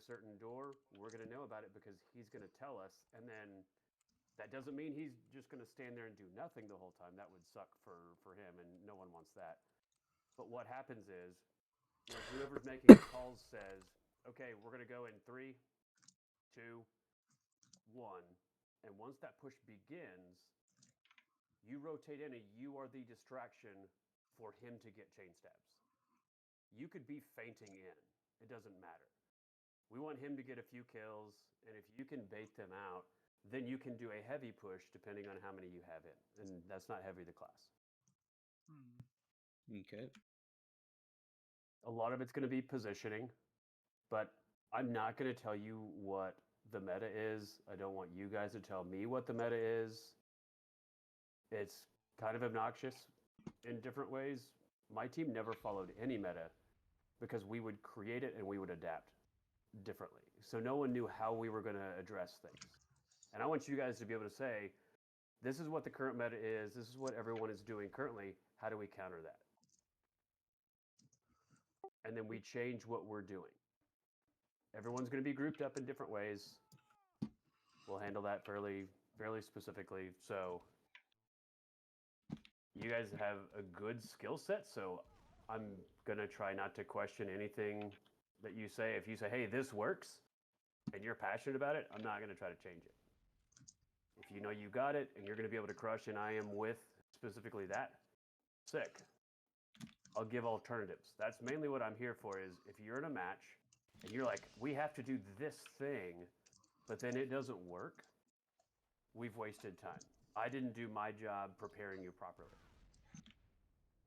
a certain door, we're going to know about it because he's going to tell us. And then that doesn't mean he's just going to stand there and do nothing the whole time. That would suck for him, and no one wants that. But what happens is whoever's making calls says, okay, we're going to go in three, two, one. And once that push begins, you rotate in and you are the distraction for him to get chain stabs. You could be fainting in. It doesn't matter. We want him to get a few kills, and if you can bait them out, then you can do a heavy push depending on how many you have in. And that's not heavy the class. Okay. A lot of it's going to be positioning, but I'm not going to tell you what the meta is. I don't want you guys to tell me what the meta is. It's kind of obnoxious in different ways. My team never followed any meta because we would create it and we would adapt differently. So no one knew how we were going to address things. And I want you guys to be able to say, this is what the current meta is. This is what everyone is doing currently. How do we counter that? And then we change what we're doing. Everyone's going to be grouped up in different ways. We'll handle that fairly specifically. So you guys have a good skill set. So I'm going to try not to question anything that you say. If you say, hey, this works, and you're passionate about it, I'm not going to try to change it. If you know you got it and you're going to be able to crush, and I am with specifically that, sick. I'll give alternatives. That's mainly what I'm here for. Is if you're in a match and you're like, we have to do this thing, but then it doesn't work, we've wasted time. I didn't do my job preparing you properly.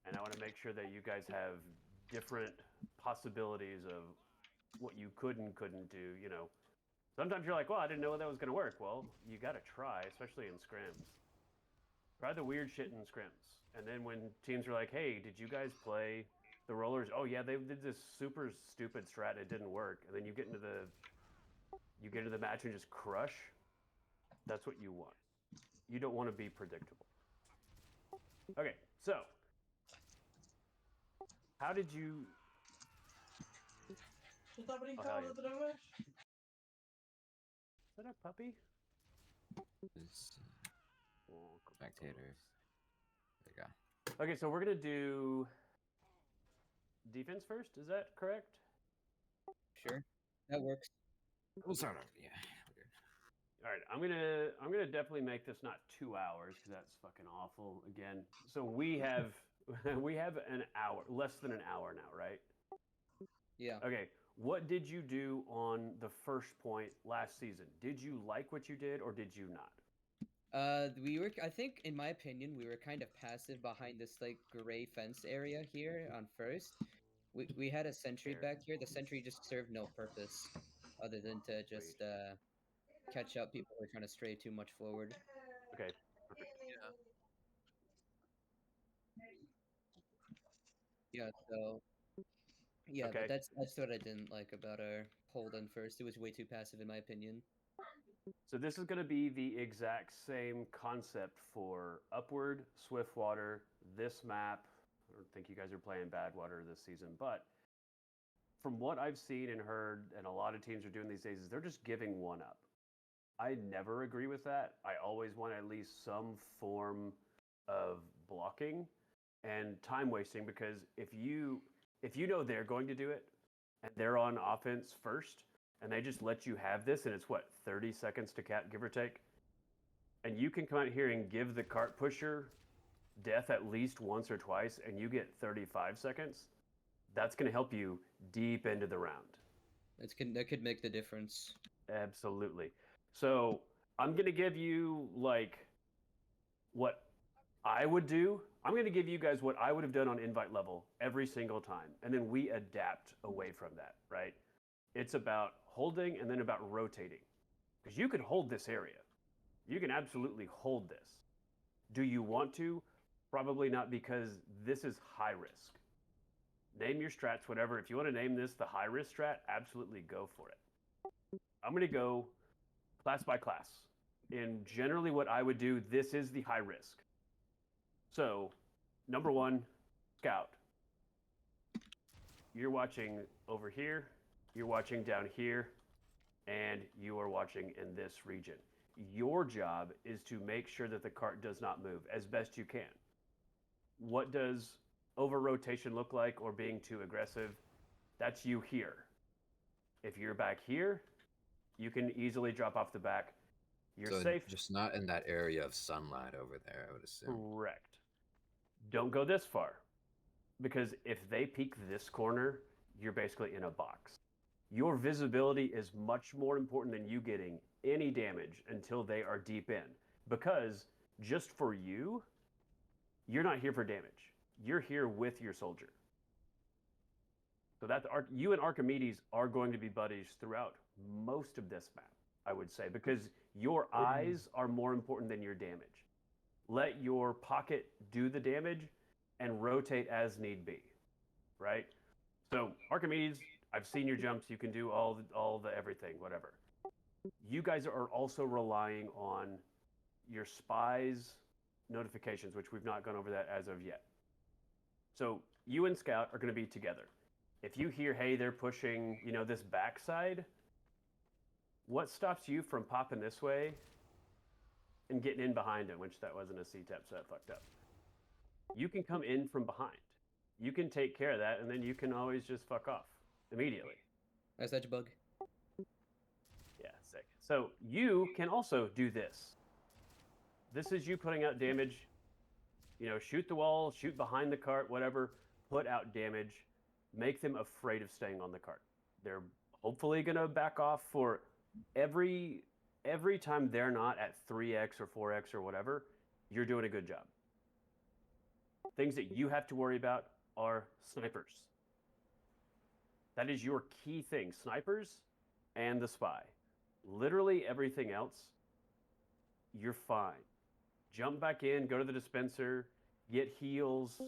And I want to make sure that you guys have different possibilities of what you could and couldn't do. You know, sometimes you're like, well, I didn't know that was going to work. Well, you got to try, especially in scrims. Try the weird shit in scrims. And then when teams are like, hey, did you guys play the rollers? Oh yeah, they did this super stupid strat. It didn't work. And then you get into the match and just crush. That's what you want. You don't want to be predictable. Okay, so how did you? Is that what he Oh, called hell it, the English? Is that a puppy? It's Oh, spectators. There you go. Okay, so we're gonna do defense first. Is that correct? Sure. That works. We'll start off. Yeah. Okay. All right, I'm gonna definitely make this not 2 hours because that's fucking awful. Again, so we have we have an hour, less than an hour now, right? Yeah. Okay, what did you do on the first point last season? Did you like what you did or did you not? We were. I think, in my opinion, we were kind of passive behind this like gray fence area here on first. We had a sentry Fair. back here. The sentry just served no purpose, other than to just catch up people who are trying to stray too much forward. Okay, perfect. Yeah. So. Yeah, but Okay, that's what I didn't like about our hold on first. It was way too passive, in my opinion. so this is going to be the exact same concept for Upward, Swiftwater, this map. I don't think you guys are playing Badwater this season, but from what I've seen and heard, and a lot of teams are doing these days, is they're just giving one up. I never agree with that. I always want at least some form of blocking and time wasting because if you know they're going to do it and they're on offense first and they just let you have this and it's what 30 seconds to cap give or take and you can come out here and give the cart pusher death at least once or twice and you get 35 seconds, that's going to help you deep into the round. That could make the difference. Absolutely. So I'm going to give you like what I would do. I'm going to give you guys what I would have done on invite level every single time. And then we adapt away from that, right? It's about holding and then about rotating. Because you can hold this area. You can absolutely hold this. Do you want to? Probably not because this is high risk. Name your strats, whatever. If you want to name this the high risk strat, absolutely go for it. I'm going to go class by class. And generally what I would do, this is the high risk. So, number one, scout. You're watching over here. You're watching down here. and you are watching in this region. Your job is to make sure that the cart does not move as best you can. What does over rotation look like or being too aggressive? That's you here. If you're back here, you can easily drop off the back. You're So safe. just not in that area of sunlight over there, I would assume. Correct. Don't go this far, because if they peek this corner, you're basically in a box. Your visibility is much more important than you getting any damage until they are deep in, because just for you, you're not here for damage. You're here with your soldier. So that you and Archimedes are going to be buddies throughout most of this map, I would say, because your eyes are more important than your damage. Let your pocket do the damage and rotate as need be, right? So Archimedes, I've seen your jumps. You can do all the everything, whatever. You guys are also relying on your spies notifications, which we've not gone over that as of yet. So you and Scout are going to be together. If you hear, hey, they're pushing, this backside, what stops you from popping this way and getting in behind him, which that wasn't a C-tap, so that fucked up. You can come in from behind. You can take care of that, and then you can always just fuck off immediately. That's such a bug. Yeah, sick. So you can also do this. This is you putting out damage. Shoot the wall, shoot behind the cart, whatever. Put out damage. Make them afraid of staying on the cart. They're hopefully going to back off for every time they're not at 3x or 4x or whatever. You're doing a good job. Things that you have to worry about are snipers. That is your key thing. Snipers and the spy. Literally everything else, you're fine. Jump back in, go to the dispenser, get heals.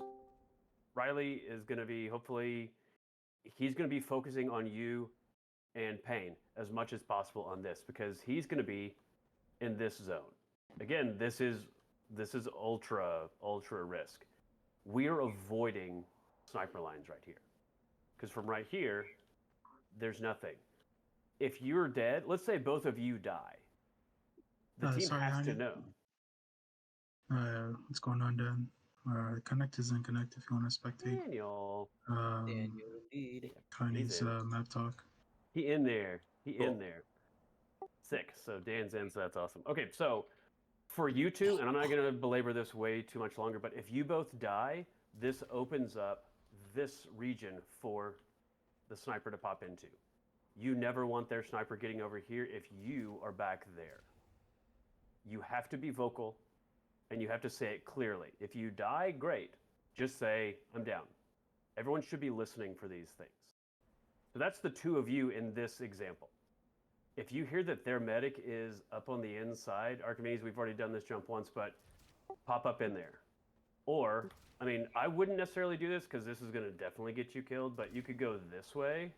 Riley is going to be, hopefully, he's going to be focusing on you and Pain as much as possible on this, because he's going to be in this zone. Again, this is ultra risk. We are avoiding sniper lines right here, because from right here, there's nothing. If you're dead, let's say both of you die, the team has to know. What's going on, Dan? Connect isn't connect if you want to spectate. Daniel. Daniel, indeed. Kaine's map talk. He in there. In there. Sick. So Dan's in, so that's awesome. Okay, so for you two, and I'm not going to belabor this way too much longer, but if you both die, this opens up this region for the sniper to pop into. You never want their sniper getting over here if you are back there. You have to be vocal, and you have to say it clearly. If you die, great. Just say, I'm down. Everyone should be listening for these things. So that's the two of you in this example. If you hear that their medic is up on the inside, Archimedes, we've already done this jump once, but pop up in there. Or, I wouldn't necessarily do this because this is going to definitely get you killed, but you could go this way.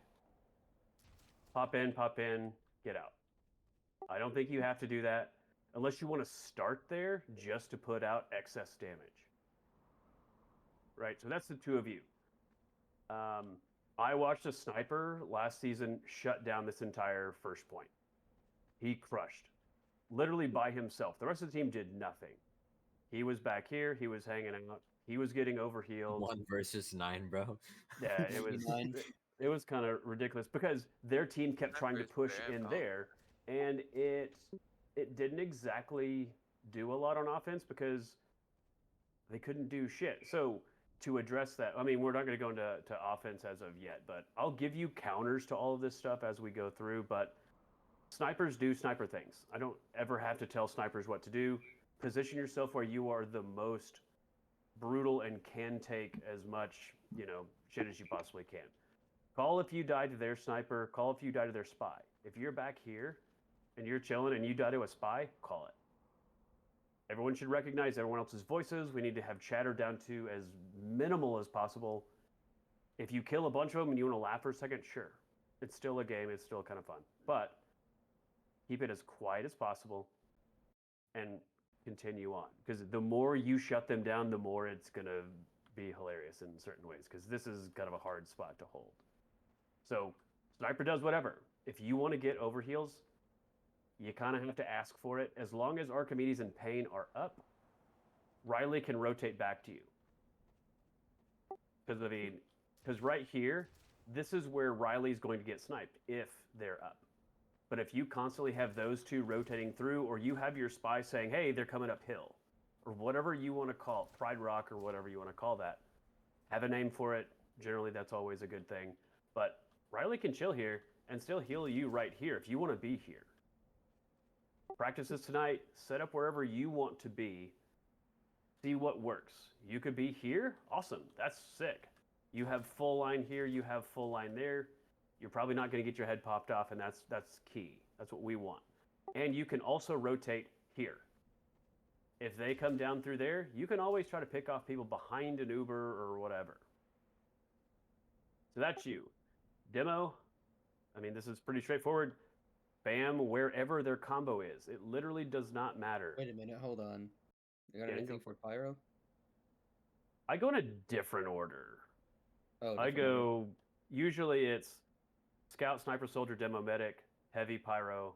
Pop in, get out. I don't think you have to do that unless you want to start there just to put out excess damage. Right, so that's the two of you. I watched a sniper last season shut down this entire first point. He crushed, literally by himself. The rest of the team did nothing. He was back here. He was hanging out. He was getting overhealed. 1 versus 9, bro. Yeah, it was kind of ridiculous because their team kept trying to push in there, and it didn't exactly do a lot on offense because they couldn't do shit. So to address that, we're not going to go into offense as of yet, but I'll give you counters to all of this stuff as we go through. But snipers do sniper things. I don't ever have to tell snipers what to do. Position yourself where you are the most brutal and can take as much, shit as you possibly can. Call if you die to their sniper. Call if you die to their spy. If you're back here and you're chilling and you die to a spy, call it. Everyone should recognize everyone else's voices. We need to have chatter down to as minimal as possible. If you kill a bunch of them and you want to laugh for a second, sure. It's still a game. It's still kind of fun. But keep it as quiet as possible and continue on. Because the more you shut them down, the more it's going to be hilarious in certain ways. Because this is kind of a hard spot to hold. So Sniper does whatever. If you want to get overheals, you kind of have to ask for it. As long as Archimedes and Pain are up, Riley can rotate back to you. Because right here, this is where Riley's going to get sniped if they're up. But if you constantly have those two rotating through, or you have your spy saying, hey, they're coming uphill, or whatever you want to call it, Pride Rock or whatever you want to call that, have a name for it. Generally, that's always a good thing. But Riley can chill here and still heal you right here if you want to be here. Practice this tonight. Set up wherever you want to be. See what works. You could be here. Awesome. That's sick. You have full line here. You have full line there. You're probably not going to get your head popped off, and that's key. That's what we want. And you can also rotate here. If they come down through there, you can always try to pick off people behind an Uber or whatever. So that's you. Demo, I mean, this is pretty straightforward. Bam, wherever their combo is. It literally does not matter. Wait a minute, hold on. You got Yeah, anything for Pyro? I go in a different order. Oh, I different go, usually it's Scout, Sniper, Soldier, Demo, Medic, Heavy, Pyro,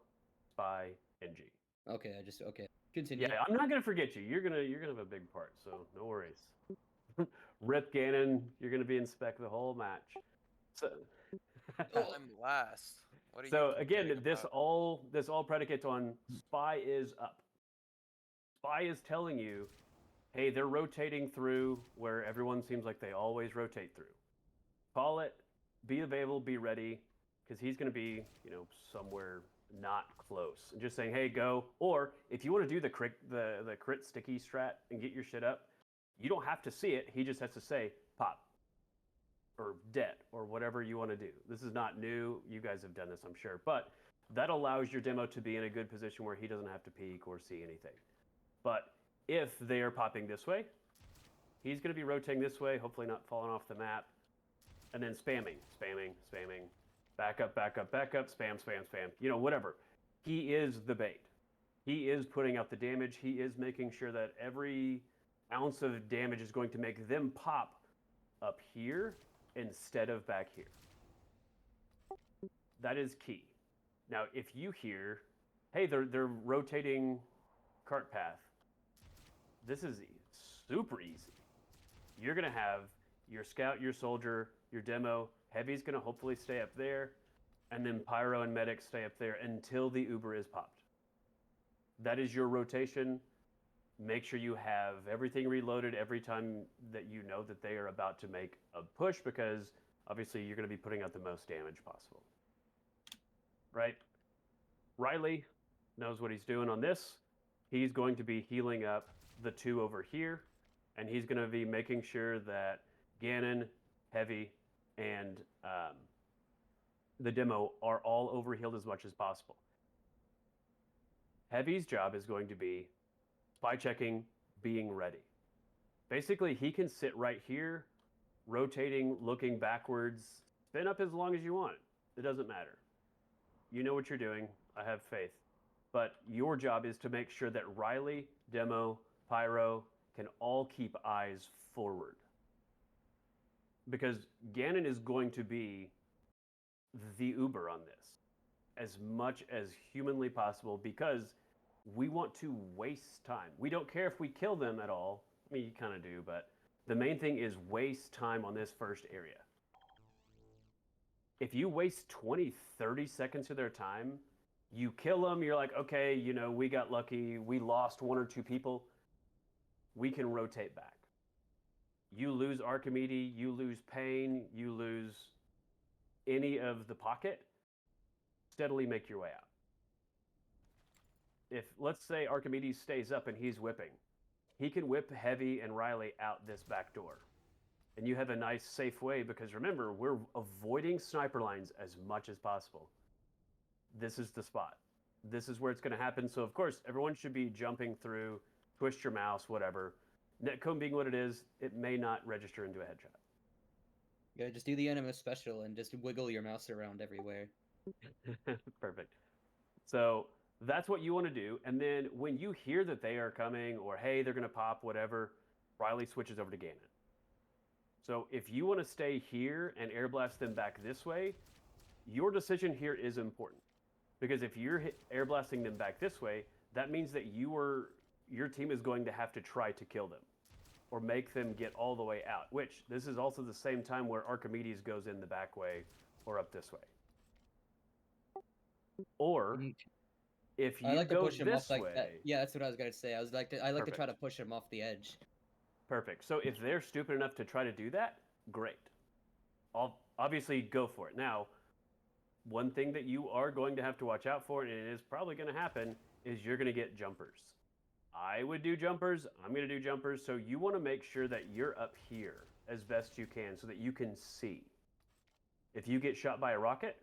Spy, NG. order. Okay, okay. Continue. Yeah, I'm not gonna forget you. You're gonna have a big part, so no worries. Rip Gannon, you're gonna be in spec the whole match. So, I'm last. What are so you again, complaining this about? all predicates on Spy is up. Spy is telling you, hey, they're rotating through where everyone seems like they always rotate through. Call it, be available, be ready, because he's going to be, somewhere not close. And just saying, hey, go. Or if you want to do the crit sticky strat and get your shit up, you don't have to see it. He just has to say, pop, or dead, or whatever you want to do. This is not new. You guys have done this, I'm sure. But that allows your demo to be in a good position where he doesn't have to peek or see anything. But if they are popping this way, he's going to be rotating this way, hopefully not falling off the map, and then spamming, back up, spam, whatever. He is the bait. He is putting out the damage. He is making sure that every ounce of damage is going to make them pop up here instead of back here. That is key. Now, if you hear, hey, they're rotating cart path, this is super easy. You're going to have your Scout, your Soldier, your Demo. Heavy's going to hopefully stay up there, and then Pyro and Medic stay up there until the Uber is popped. That is your rotation. Make sure you have everything reloaded every time that you know that they are about to make a push, because obviously you're going to be putting out the most damage possible. Right? Riley knows what he's doing on this. He's going to be healing up the two over here, and he's going to be making sure that Gannon, Heavy, and the Demo are all overhealed as much as possible. Heavy's job is going to be spy checking, being ready. Basically, he can sit right here, rotating, looking backwards, spin up as long as you want. It doesn't matter. You know what you're doing. I have faith. But your job is to make sure that Riley, Demo, Pyro can all keep eyes forward. Because Gannon is going to be the Uber on this as much as humanly possible, because we want to waste time. We don't care if we kill them at all. I mean, you kind of do, but the main thing is waste time on this first area. If you waste 20, 30 seconds of their time, you kill them, you're like, okay, we got lucky, we lost one or two people, we can rotate back. You lose Archimedes, you lose Pain, you lose any of the pocket, steadily make your way out. If, let's say, Archimedes stays up and he's whipping, he can whip Heavy and Riley out this back door. And you have a nice, safe way, because remember, we're avoiding sniper lines as much as possible. This is the spot. This is where it's going to happen. So, of course, everyone should be jumping through, twist your mouse, whatever. Netcode being what it is, it may not register into a headshot. You gotta just do the enema special and just wiggle your mouse around everywhere. Perfect. So that's what you want to do. And then when you hear that they are coming, or hey, they're going to pop, whatever, Riley switches over to Gannon. So if you want to stay here and air blast them back this way, your decision here is important. Because if you're air blasting them back this way, that means that your team is going to have to try to kill them or make them get all the way out, which this is also the same time where Archimedes goes in the back way or up this way. Or if you I like to go push him this off like way, that. Yeah, that's what I was gonna say. I like to try to Perfect. push him off the edge. perfect. So if they're stupid enough to try to do that, great. I'll obviously go for it. Now, one thing that you are going to have to watch out for, and it is probably going to happen, is you're going to get jumpers. I would do jumpers. I'm going to do jumpers. So you want to make sure that you're up here as best you can so that you can see. If you get shot by a rocket,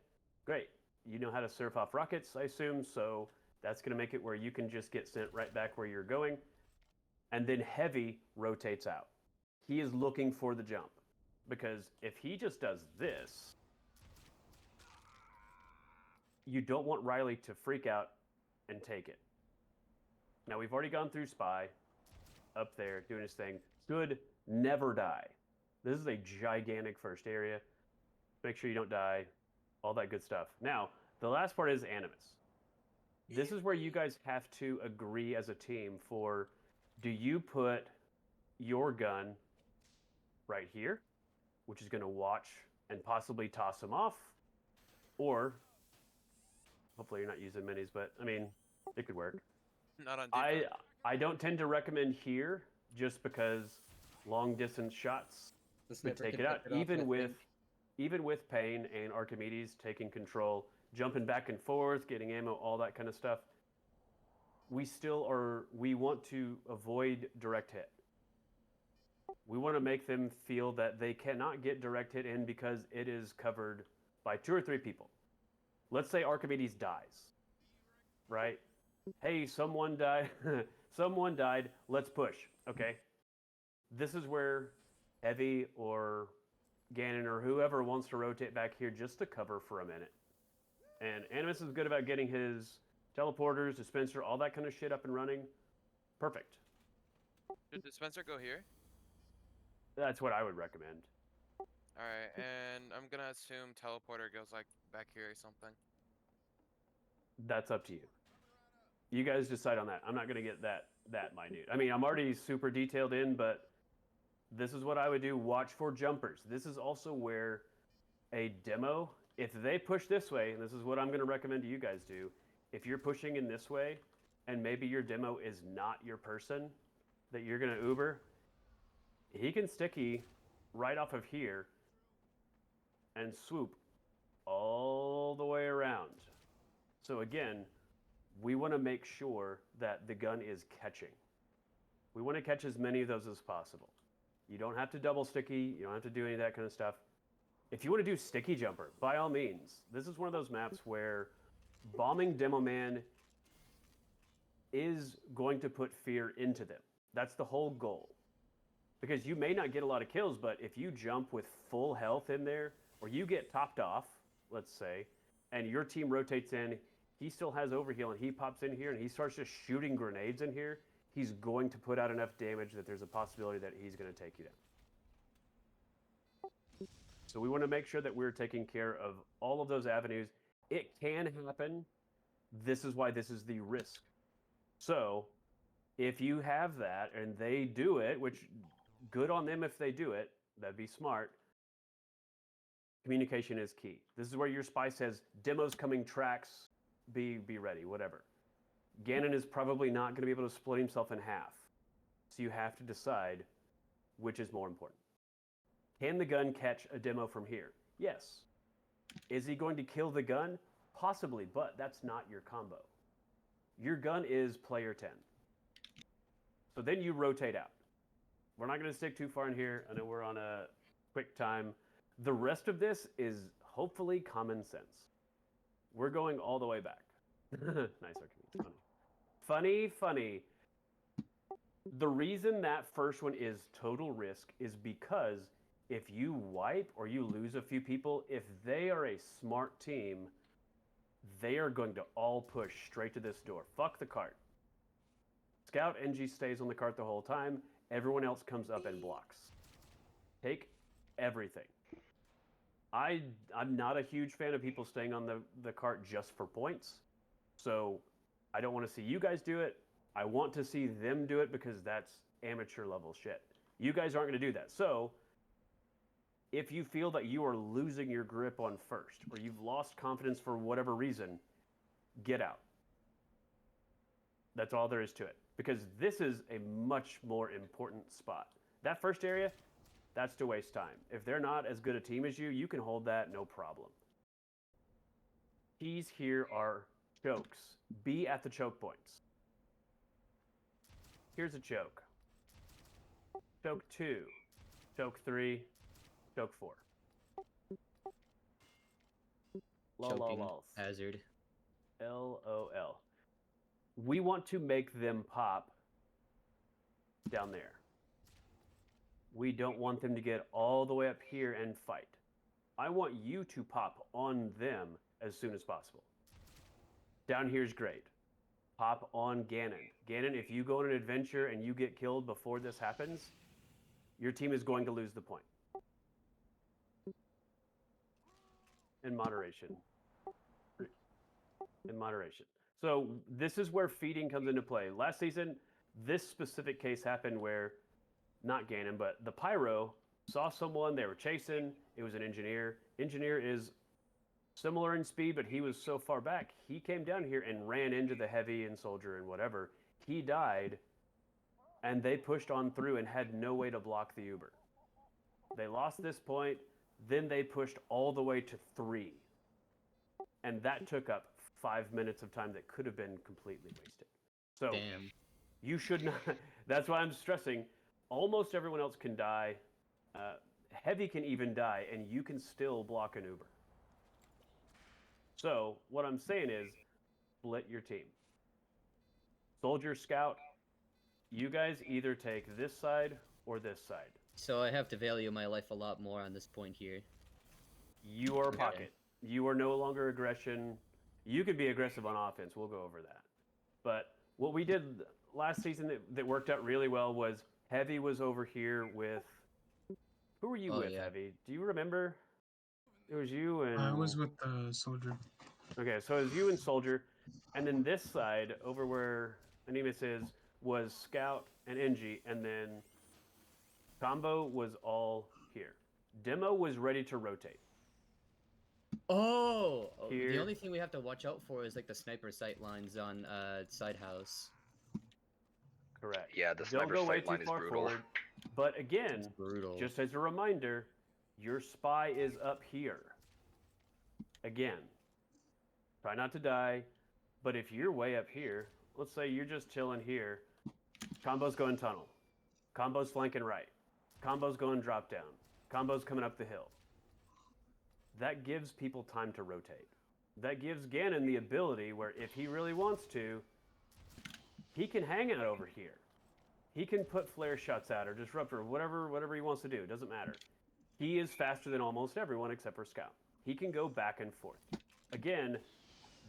great. You know how to surf off rockets, I assume. So that's going to make it where you can just get sent right back where you're going. And then heavy rotates out. He is looking for the jump. Because if he just does this, you don't want Riley to freak out and take it. Now, we've already gone through Spy up there doing his thing. Should never die. This is a gigantic first area. Make sure you don't die. All that good stuff. Now, the last part is Animus. This is where you guys have to agree as a team for, do you put your gun right here, which is going to watch and possibly toss him off, or hopefully you're not using minis, but I mean, it could work. Not on defense. I don't tend to recommend here just because long distance shots The could sniper take can it out, pick off, even with Payne and Archimedes taking control, jumping back and forth, getting ammo, all that kind of stuff. We want to avoid direct hit. We want to make them feel that they cannot get direct hit in because it is covered by 2 or 3 people. Let's say Archimedes dies, right? Hey, someone died. Someone died. Let's push. Okay. This is where Heavy or Ganon or whoever wants to rotate back here just to cover for a minute. And Animus is good about getting his teleporters, dispenser, all that kind of shit up and running. Perfect. Did dispenser go here? That's what I would recommend. Alright, and I'm gonna assume teleporter goes like back here or something. That's up to you. You guys decide on that. I'm not going to get that minute. I mean, I'm already super detailed in, but this is what I would do. Watch for jumpers. This is also where a demo, if they push this way, and this is what I'm going to recommend you guys do, if you're pushing in this way, and maybe your demo is not your person that you're going to Uber, he can sticky right off of here and swoop all the way around. So again, we want to make sure that the gun is catching. We want to catch as many of those as possible. You don't have to double sticky. You don't have to do any of that kind of stuff. If you want to do sticky jumper, by all means. This is one of those maps where bombing Demo Man is going to put fear into them. That's the whole goal. Because you may not get a lot of kills, but if you jump with full health in there, or you get topped off, let's say, and your team rotates in, he still has overheal, and he pops in here, and he starts just shooting grenades in here, he's going to put out enough damage that there's a possibility that he's going to take you down. So we want to make sure that we're taking care of all of those avenues. It can happen. This is why this is the risk. So if you have that, and they do it, which good on them if they do it, that'd be smart. Communication is key. This is where your spy says, demos coming, tracks, be ready, whatever. Ganon is probably not going to be able to split himself in half. So you have to decide which is more important. Can the gun catch a demo from here? Yes. Is he going to kill the gun? Possibly, but that's not your combo. Your gun is player 10. So then you rotate out. We're not going to stick too far in here. I know we're on a quick time. The rest of this is hopefully common sense. We're going all the way back. Nice, Archimedes. Funny. The reason that first one is total risk is because if you wipe or you lose a few people, if they are a smart team, they are going to all push straight to this door. Fuck the cart. Scout NG stays on the cart the whole time. Everyone else comes up and blocks. Take everything. I'm not a huge fan of people staying on the cart just for points. So I don't want to see you guys do it. I want to see them do it because that's amateur level shit. You guys aren't going to do that. So if you feel that you are losing your grip on first, or you've lost confidence for whatever reason, get out. That's all there is to it. Because this is a much more important spot. That first area, that's to waste time. If they're not as good a team as you, you can hold that, no problem. Keys here are chokes. Be at the choke points. Here's a choke. Choke 2. Choke 3. Choke 4. Choking Lol. hazard. LOL. We want to make them pop down there. We don't want them to get all the way up here and fight. I want you to pop on them as soon as possible. Down here's great. Pop on Ganon. Ganon, if you go on an adventure and you get killed before this happens, your team is going to lose the point. In moderation. In moderation. So this is where feeding comes into play. Last season, this specific case happened where, not Ganon, but the Pyro saw someone they were chasing. It was an engineer. Engineer is similar in speed, but he was so far back, he came down here and ran into the heavy and soldier and whatever. He died, and they pushed on through and had no way to block the Uber. They lost this point, then they pushed all the way to 3. And that took up 5 minutes of time that could have been completely wasted. So Damn. you should not, that's why I'm stressing, almost everyone else can die. Heavy can even die, and you can still block an Uber. So what I'm saying is, split your team. Soldier, Scout, you guys either take this side or this side. So I have to value my life a lot more on this point here. You are Okay. pocket. You are no longer aggression. You can be aggressive on offense. We'll go over that. But what we did last season that worked out really well was Heavy was over here with... Who were you with, yeah. Heavy? Do you remember? It was you and... I was with the soldier. Okay, so it was you and Soldier. And then this side, over where Animus is, was Scout and Engie. And then Combo was all here. Demo was ready to rotate. Oh! The Here. only thing we have to watch out for is like the sniper sight lines on side house. Correct. Yeah, the Don't sniper go way sight too line is far brutal. forward. But again, It's brutal. just as a reminder, your spy is up here. Again, try not to die. But if you're way up here, let's say you're just chilling here, Combo's going tunnel. Combo's flanking right. Combo's going drop down. Combo's coming up the hill. That gives people time to rotate. That gives Ganon the ability where if he really wants to, he can hang out over here. He can put flare shots out or disruptor, whatever he wants to do. It doesn't matter. He is faster than almost everyone except for Scout. He can go back and forth. Again,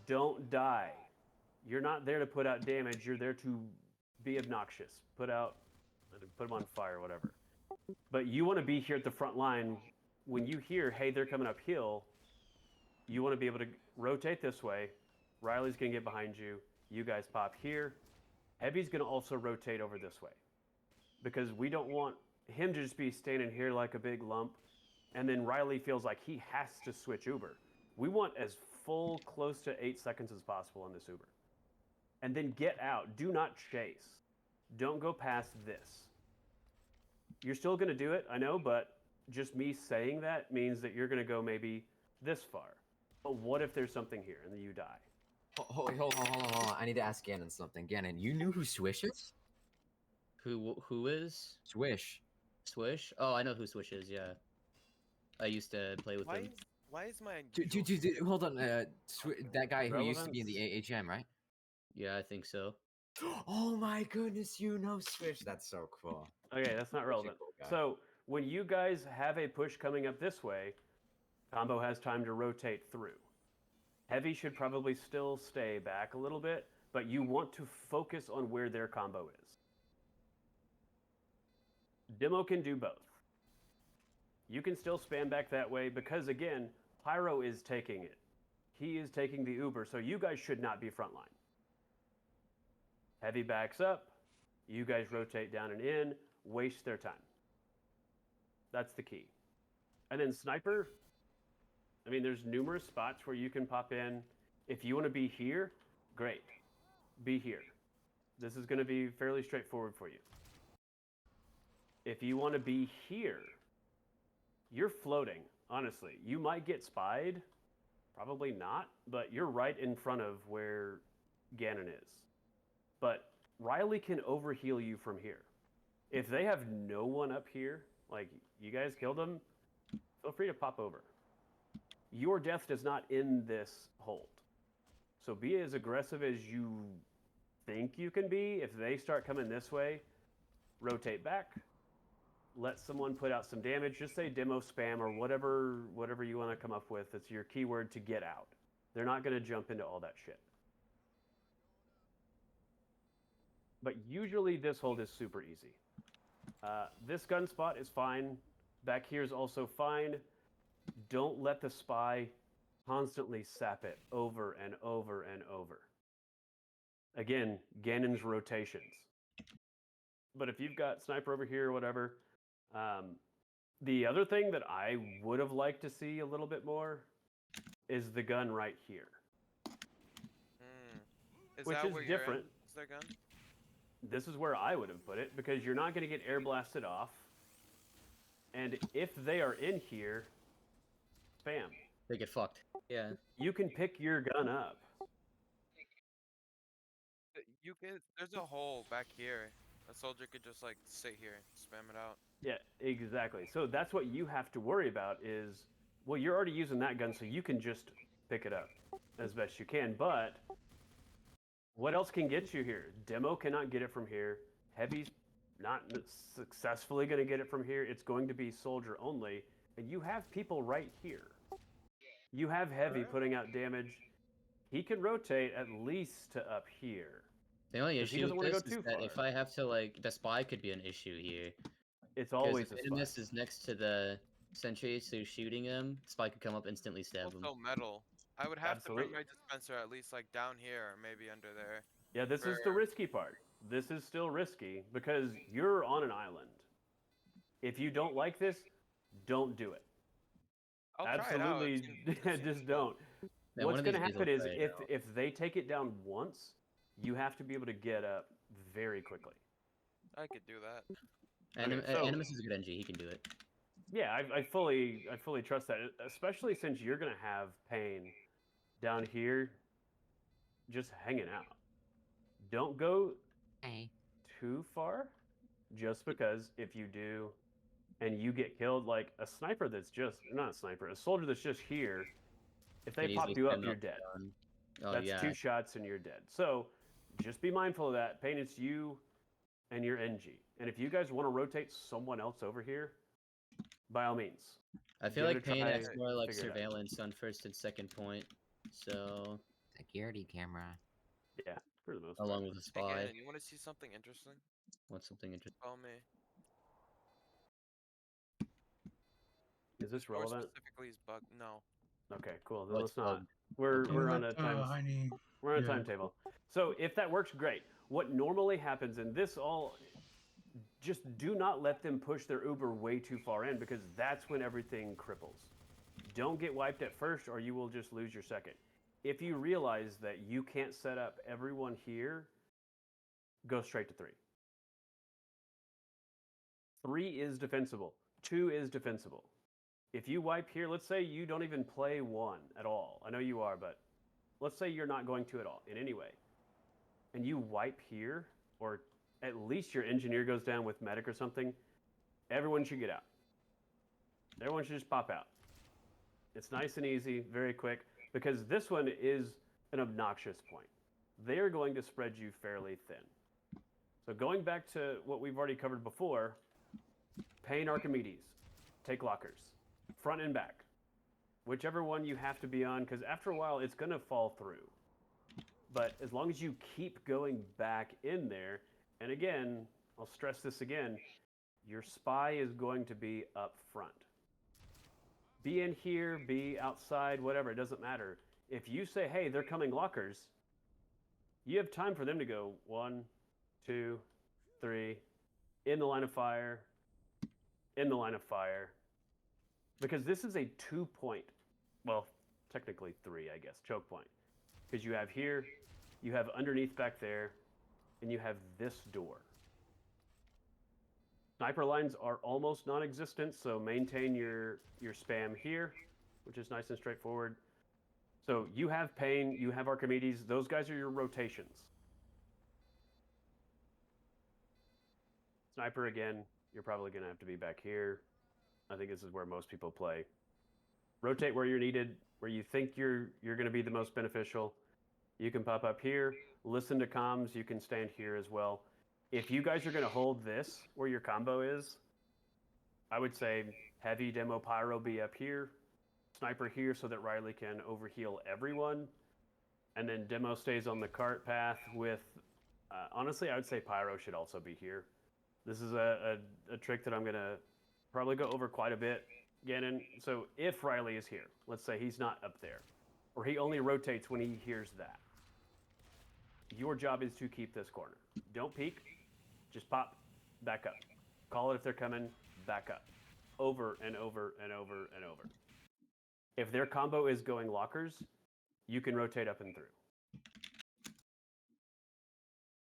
don't die. You're not there to put out damage. You're there to be obnoxious. Put them on fire, whatever. But you want to be here at the front line. When you hear, hey, they're coming uphill, you want to be able to rotate this way. Riley's going to get behind you. You guys pop here. Heavy's going to also rotate over this way. Because we don't want him to just be standing here like a big lump, and then Riley feels like he has to switch Uber. We want as full, close to 8 seconds as possible on this Uber. And then get out. Do not chase. Don't go past this. You're still going to do it, I know, but just me saying that means that you're going to go maybe this far. But what if there's something here and then you die? Hold on. I need to ask Ganon something. Ganon, you knew who Swish is? Who is? Swish. Swish? Oh, I know who Swish is, yeah. I used to play with him. Why is my Dude, hold on. That guy who used to be in the Relevance? AHM, right? Yeah, I think so. Oh my goodness, you know Swish. That's so cool. Okay, that's not Such a relevant. cool guy. So when you guys have a push coming up this way, Combo has time to rotate through. Heavy should probably still stay back a little bit, but you want to focus on where their combo is. Demo can do both. You can still spam back that way because, again, Pyro is taking it. He is taking the Uber, so you guys should not be frontline. Heavy backs up. You guys rotate down and in, waste their time. That's the key. And then Sniper, I mean, there's numerous spots where you can pop in. If you want to be here, great. Be here. This is going to be fairly straightforward for you. If you want to be here, you're floating, honestly. You might get spied, probably not, but you're right in front of where Ganon is. But Riley can overheal you from here. If they have no one up here, like you guys killed them, feel free to pop over. Your death does not end this hold. So be as aggressive as you think you can be. If they start coming this way, rotate back. Let someone put out some damage. Just say demo spam or whatever you want to come up with. It's your keyword to get out. They're not going to jump into all that shit. But usually this hold is super easy. This gun spot is fine. Back here is also fine. Don't let the spy constantly sap it over and over and over. Again, Ganon's rotations. But if you've got Sniper over here or whatever, the other thing that I would have liked to see a little bit more is the gun right here. Which is different. Is their gun? This is where I would have put it, because you're not going to get air blasted off. And if they are in here, spam. They get fucked. Yeah. You can pick your gun up. There's a hole back here. A soldier could just like sit here and spam it out. Yeah, exactly. So that's what you have to worry about is, well, you're already using that gun, so you can just pick it up as best you can. But what else can get you here? Demo cannot get it from here. Heavy's not successfully going to get it from here. It's going to be soldier only. And you have people right here. You have Heavy putting out damage. He can rotate at least to up here. The only issue doesn't with wanna this go is too that far. if I have to, like, the spy could be an issue here. It's always a Because spy. this is next to the sentry, so shooting him, spy could come up, instantly stab him. Also metal. I would have to bring Absolutely. my dispenser at least like down here or maybe under there. Yeah, this is the for- risky part. This is still risky because you're on an island. If you don't like this, don't do it. I'll try it out. Absolutely, It seems just cool. don't. Yeah, What's one of going to these days happen I'll is try it out. if they take it down once, you have to be able to get up very quickly. I could do that. Okay, so- Animus is a good NG, he can do it. Yeah, I fully trust that, especially since you're going to have Pain down here just hanging out. Don't go too far, just because if you do and you get killed, like a sniper that's just, not a sniper, a soldier that's just here, if they Can pop easily you up, stand you're dead. down. Oh, That's yeah. 2 shots and you're dead. So just be mindful of that. Pain, it's you and your NG. And if you guys want to rotate someone else over here, by all means. I feel give it like a Pain try, has more like figure it out. surveillance on first and second point, so Security camera. Yeah, for the most part. along with the spy. Again, you want to see something interesting? What's something interesting? Follow me. Is this Or relevant? specifically is bug. No. Okay, cool. Then What's let's not. bugged? We're Okay, we're on a let, time. Heine, We're on a yeah. timetable. So if that works, great. What normally happens, and this all, just do not let them push their Uber way too far in, because that's when everything cripples. Don't get wiped at first, or you will just lose your second. If you realize that you can't set up everyone here, go straight to 3. 3 is defensible. 2 is defensible. If you wipe here, let's say you don't even play 1 at all. I know you are, but let's say you're not going to at all in any way. And you wipe here, or at least your engineer goes down with medic or something, everyone should get out. Everyone should just pop out. It's nice and easy, very quick, because this one is an obnoxious point. They're going to spread you fairly thin. So going back to what we've already covered before, Pain Archimedes, take lockers, front and back. Whichever one you have to be on, because after a while it's going to fall through. But as long as you keep going back in there, and again, I'll stress this again, your spy is going to be up front. be in here, be outside, whatever, it doesn't matter. If you say, hey, they're coming lockers, you have time for them to go 1, 2, 3, in the line of fire, in the line of fire. Because this is a 2-point, well, technically 3, I guess, choke point. Because you have here, you have underneath back there, and you have this door. Sniper lines are almost non-existent, so maintain your spam here, which is nice and straightforward. So you have Pain, you have Archimedes, those guys are your rotations. Sniper again, you're probably going to have to be back here. I think this is where most people play. Rotate where you're needed, where you think you're going to be the most beneficial. You can pop up here, listen to comms, you can stand here as well. If you guys are going to hold this where your combo is, I would say heavy demo pyro be up here, sniper here so that Riley can overheal everyone, and then demo stays on the cart path with, honestly, I would say pyro should also be here. This is a trick that I'm going to probably go over quite a bit, Gannon. So if Riley is here, let's say he's not up there, or he only rotates when he hears that, your job is to keep this corner. Don't peek. Just pop, back up. Call it if they're coming, back up. Over and over and over and over. If their combo is going lockers, you can rotate up and through.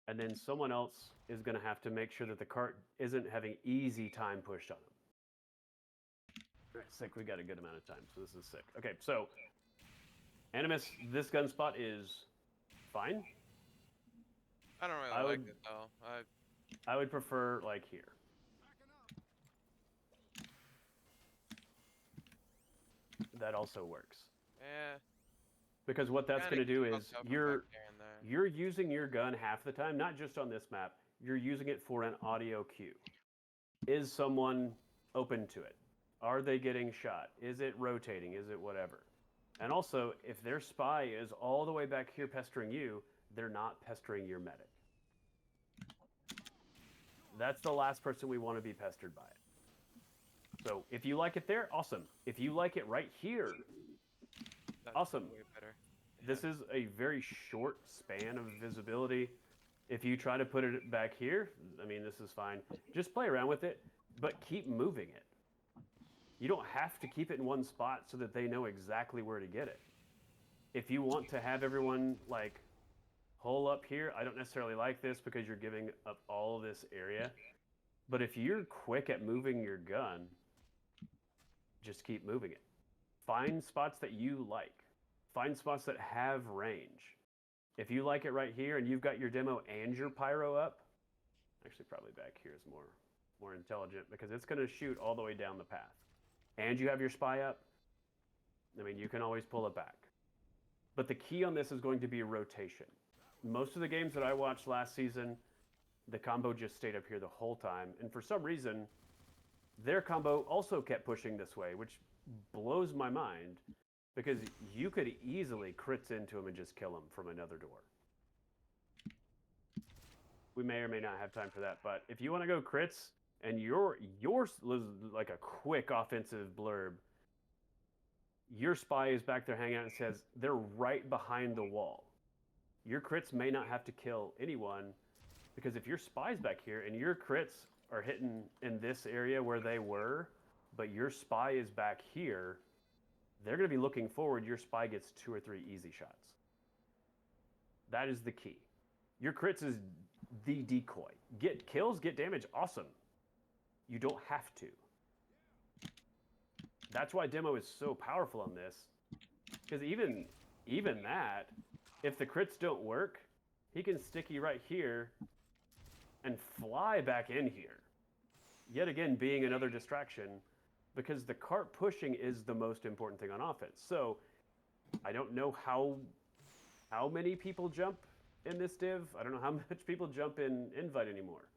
And then someone else is going to have to make sure that the cart isn't having easy time pushed on them. All right, sick. We got a good amount of time, so this is sick. Okay, so Animus, this gun spot is fine. I don't really like it though. I would prefer like here. That also works. Yeah. Because what that's going to do is you're using your gun half the time, not just on this map. You're using it for an audio cue. Is someone open to it? Are they getting shot? Is it rotating? Is it whatever? And also, if their spy is all the way back here pestering you, they're not pestering your medic. That's the last person we want to be pestered by it. So if you like it there, awesome. If you like it right here, That's awesome. way better. Yeah. This is a very short span of visibility. If you try to put it back here, I mean, this is fine. Just play around with it, but keep moving it. You don't have to keep it in one spot so that they know exactly where to get it. If you want to have everyone like hole up here, I don't necessarily like this because you're giving up all this area. But if you're quick at moving your gun, just keep moving it. Find spots that you like. Find spots that have range. If you like it right here and you've got your demo and your pyro up, actually probably back here is more intelligent because it's going to shoot all the way down the path. And you have your spy up, I mean, you can always pull it back. But the key on this is going to be rotation. Most of the games that I watched last season, the combo just stayed up here the whole time. And for some reason, their combo also kept pushing this way, which blows my mind because you could easily crits into him and just kill him from another door. We may or may not have time for that, but if you want to go crits and yours was like a quick offensive blurb, your spy is back there hanging out and says they're right behind the wall. Your crits may not have to kill anyone because if your spy's back here and your crits are hitting in this area where they were, but your spy is back here, they're going to be looking forward. Your spy gets 2 or 3 easy shots. That is the key. Your crits is the decoy. Get kills, get damage, awesome. You don't have to. That's why demo is so powerful on this. Because even that, if the crits don't work, he can sticky right here and fly back in here. Yet again, being another distraction, because the cart pushing is the most important thing on offense. So I don't know how many people jump in this div. I don't know how much people jump in invite anymore.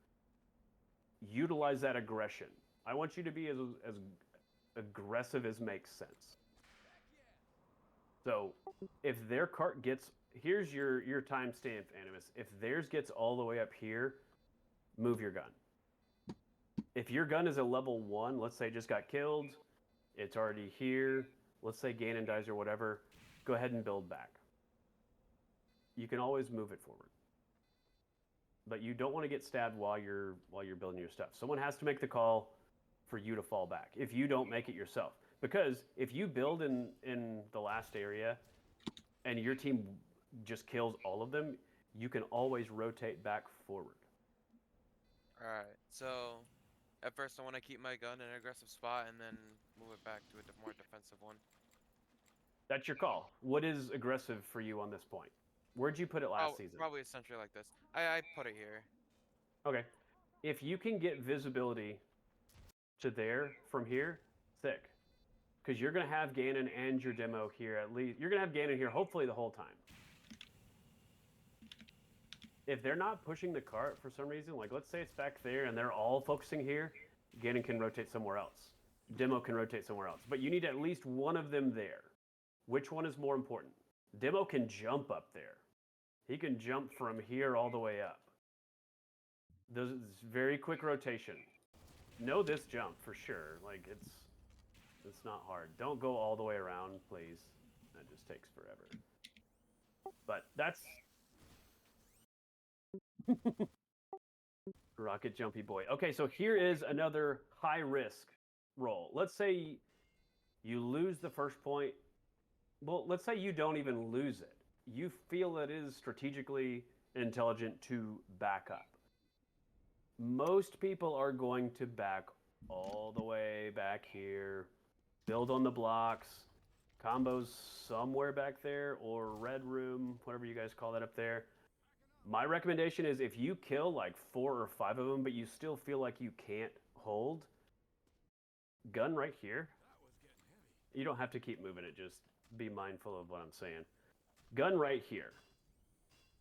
Utilize that aggression. I want you to be as aggressive as makes sense. So if their cart gets, here's your timestamp, Animus. If theirs gets all the way up here, move your gun. If your gun is a level 1, let's say just got killed, It's already here. Let's say Ganon dies or whatever. Go ahead and build back. You can always move it forward. But you don't want to get stabbed while you're building your stuff. Someone has to make the call for you to fall back if you don't make it yourself. Because if you build in the last area and your team just kills all of them, you can always rotate back forward. Alright, so at first I want to keep my gun in an aggressive spot and then move it back to a more defensive one. That's your call. What is aggressive for you on this point? Where'd you put it last season? Probably essentially like this. I put it here. Okay. If you can get visibility to there from here, sick. Because you're going to have Ganon and your demo here at least. You're going to have Ganon here hopefully the whole time. If they're not pushing the cart for some reason, like let's say it's back there and they're all focusing here, Ganon can rotate somewhere else. Demo can rotate somewhere else. But you need at least one of them there. Which one is more important? Demo can jump up there. He can jump from here all the way up. This is very quick rotation. Know this jump for sure. Like it's not hard. Don't go all the way around, please. That just takes forever. But that's Rocket Jumpy Boy. Okay, so here is another high risk roll. Let's say you lose the first point. Well, let's say you don't even lose it. You feel it is strategically intelligent to back up. Most people are going to back all the way back here, build on the blocks, combos somewhere back there, or red room, whatever you guys call that up there. My recommendation is if you kill like 4 or 5 of them, but you still feel like you can't hold, gun right here. You don't have to keep moving it, just be mindful of what I'm saying. Gun right here.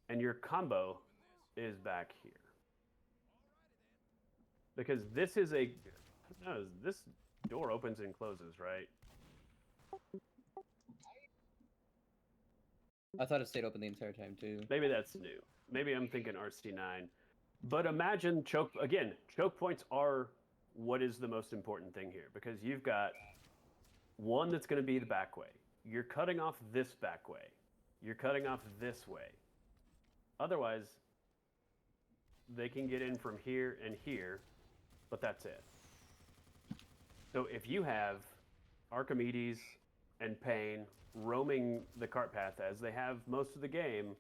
And your combo is back here. Because this is a... No, this door opens and closes, right? I thought it stayed open the entire time too. Maybe that's new. Maybe I'm thinking RC9. But imagine choke... Again, choke points are what is the most important thing here. Because you've got one that's going to be the back way. You're cutting off this back way. You're cutting off this way. Otherwise, they can get in from here and here, but that's it. So if you have Archimedes and Pain roaming the cart path as they have most of the game,